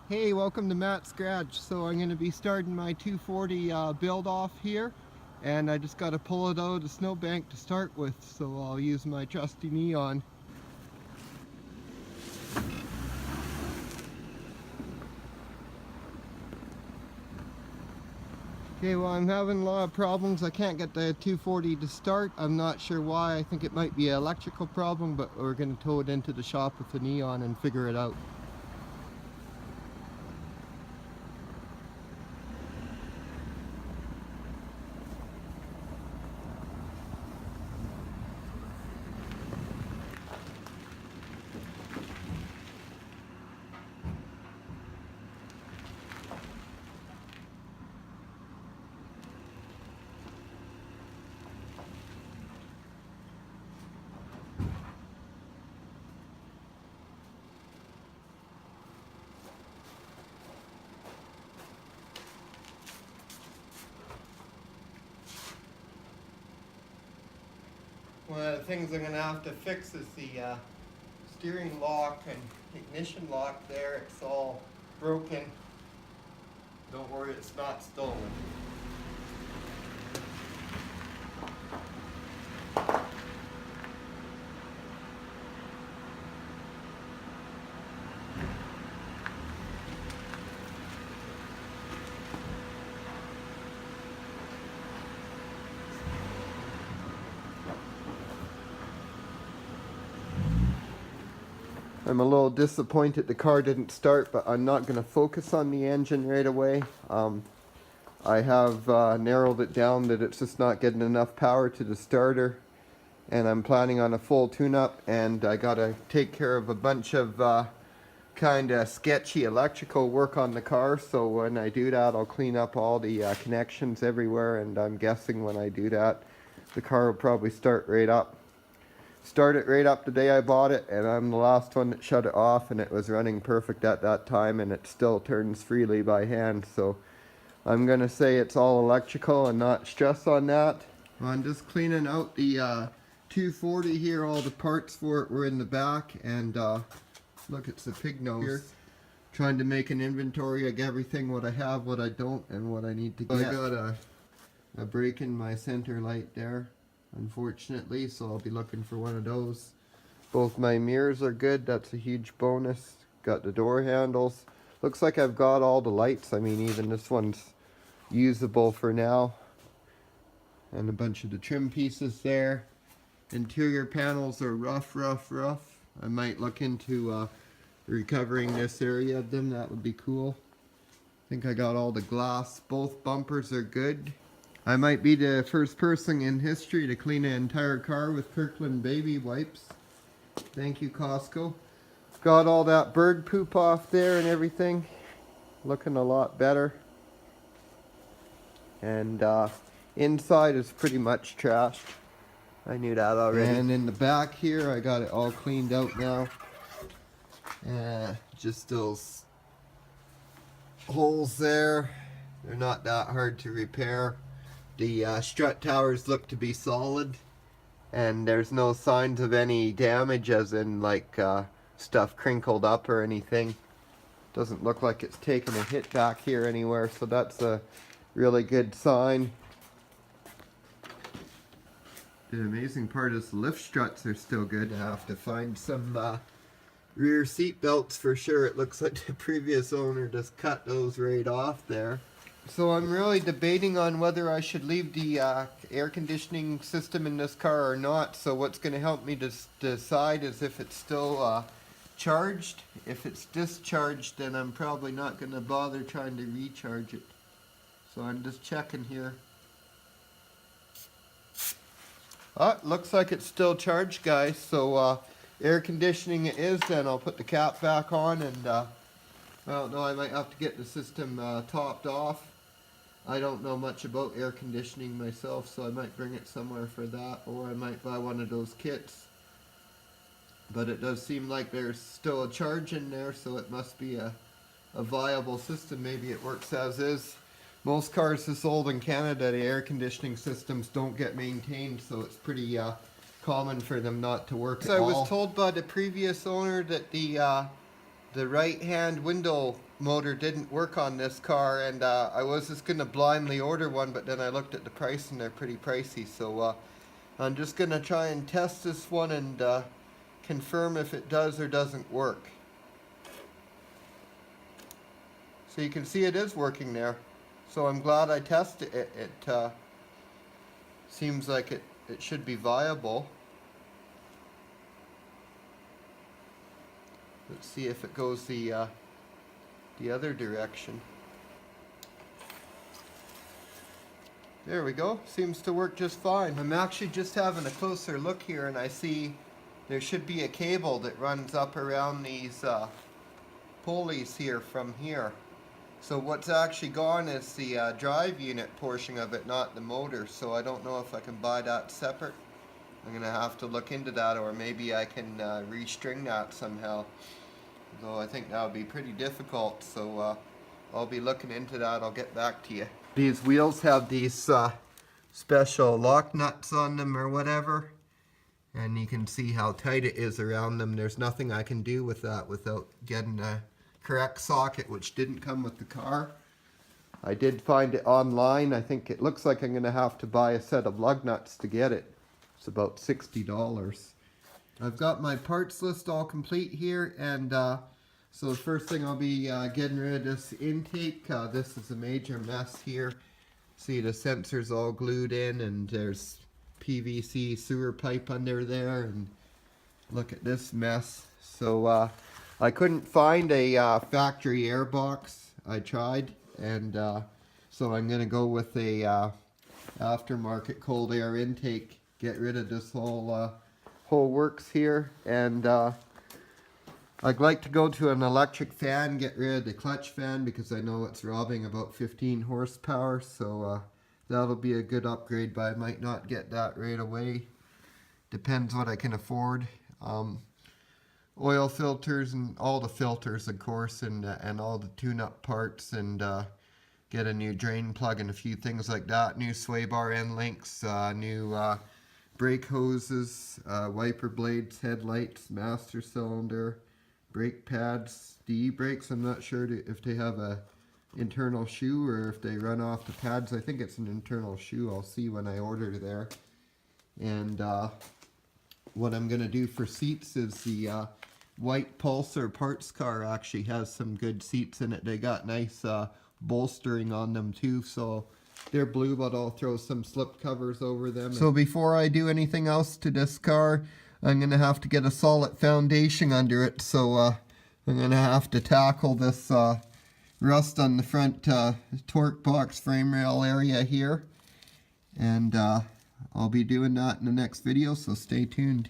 Hey, welcome to Matt's Garage. So I'm going to be starting my 240 build off here, and I just got to pull it out of the snowbank to start with, so I'll use my trusty Neon. Okay, well, I'm having a lot of problems. I can't get the 240 to start. I'm not sure why. I think it might be an electrical problem, but we're going to tow it into the shop with the Neon and figure it out. One of the things I'm going to have to fix is the steering lock and ignition lock there. It's all broken. Don't worry, it's not stolen. I'm a little disappointed the car didn't start, but I'm not going to focus on the engine right away. I have narrowed it down that it's just not getting enough power to the starter, and I'm planning on a full tune-up, and I got to take care of a bunch of kind of sketchy electrical work on the car. So when I do that, I'll clean up all the connections everywhere, and I'm guessing when I do that, the car will probably start right up. Started right up the day I bought it, and I'm the last one that shut it off, and it was running perfect at that time, and it still turns freely by hand. So I'm gonna say it's all electrical and not stress on that. I'm just cleaning out the 240 here. All the parts for it were in the back, and look, it's the pig nose here. Trying to make an inventory of everything, what I have, what I don't, and what I need to get. I got a break in my center light there, unfortunately, so I'll be looking for one of those. Both my mirrors are good, that's a huge bonus. Got the door handles. Looks like I've got all the lights. I mean, even this one's usable for now. And a bunch of the trim pieces there. Interior panels are rough. I might look into recovering this area of them. That would be cool. I think I got all the glass. Both bumpers are good. I might be the first person in history to clean an entire car with Kirkland baby wipes. Thank you, Costco. Got all that bird poop off there and everything. Looking a lot better. And inside is pretty much trashed. I knew that already. And in the back here, I got it all cleaned out now. Just those holes there. They're not that hard to repair. The strut towers look to be solid, and there's no signs of any damage, as in like stuff crinkled up or anything. Doesn't look like it's taken a hit back here anywhere, so that's a really good sign. The amazing part is the lift struts are still good. I have to find some rear seat belts for sure. It looks like the previous owner just cut those right off there. So I'm really debating on whether I should leave the air conditioning system in this car or not. So what's going to help me to decide is if it's still charged. If it's discharged, then I'm probably not going to bother trying to recharge it. So I'm just checking here. Oh, it looks like it's still charged, guys. So air conditioning it is. Then I'll put the cap back on, and well, no, I might have to get the system topped off. I don't know much about air conditioning myself, so I might bring it somewhere for that, or I might buy one of those kits. But it does seem like there's still a charge in there, so it must be a viable system. Maybe it works as is. Most cars that's sold in Canada, the air conditioning systems don't get maintained, so it's pretty common for them not to work at all. I was told by the previous owner that the the right hand window motor didn't work on this car, and I was just gonna blindly order one, but then I looked at the price and they're pretty pricey, so I'm just gonna try and test this one and confirm if it does or doesn't work. So you can see it is working there, so I'm glad I tested it. It seems like it should be viable. Let's see if it goes the other direction. There we go. Seems to work just fine. I'm actually just having a closer look here, and I see there should be a cable that runs up around these pulleys here from here. So what's actually gone is the drive unit portion of it, not the motor. So I don't know if I can buy that separate. I'm gonna have to look into that, or maybe I can restring that somehow. Though I think that would be pretty difficult, so I'll be looking into that. I'll get back to you. These wheels have these special lock nuts on them or whatever, and you can see how tight it is around them. There's nothing I can do with that without getting the correct socket, which didn't come with the car. I did find it online. I think it looks like I'm going to have to buy a set of lug nuts to get it. It's about $60. I've got my parts list all complete here, and so the first thing I'll be getting rid of this intake. This is a major mess here. See, the sensor's all glued in, and there's PVC sewer pipe under there, and look at this mess. So I couldn't find a factory air box. I tried, and so I'm going to go with a aftermarket cold air intake. Get rid of this whole works here, and I'd like to go to an electric fan, get rid of the clutch fan, because I know it's robbing about 15 horsepower, so that'll be a good upgrade, but I might not get that right away. Depends what I can afford. Oil filters and all the filters, of course, and all the tune-up parts, and get a new drain plug and a few things like that. New sway bar end links, new brake hoses, wiper blades, headlights, master cylinder, brake pads, the e-brakes. I'm not sure if they have a internal shoe or if they run off the pads. I think it's an internal shoe. I'll see when I order there. And what I'm going to do for seats is the white Pulsar parts car actually has some good seats in it. They got nice bolstering on them too, so they're blue, but I'll throw some slip covers over them. So before I do anything else to this car, I'm going to have to get a solid foundation under it. So I'm going to have to tackle this rust on the front torque box frame rail area here. And I'll be doing that in the next video, so stay tuned.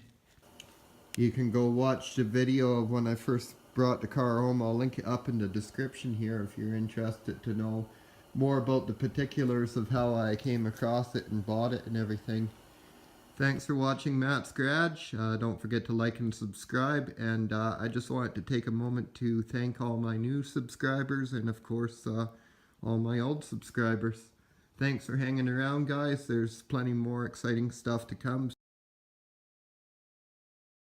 You can go watch the video of when I first brought the car home. I'll link it up in the description here if you're interested to know more about the particulars of how I came across it and bought it and everything. Thanks for watching Matt's Garage. Don't forget to like and subscribe, and I just wanted to take a moment to thank all my new subscribers and of course all my old subscribers. Thanks for hanging around, guys. There's plenty more exciting stuff to come.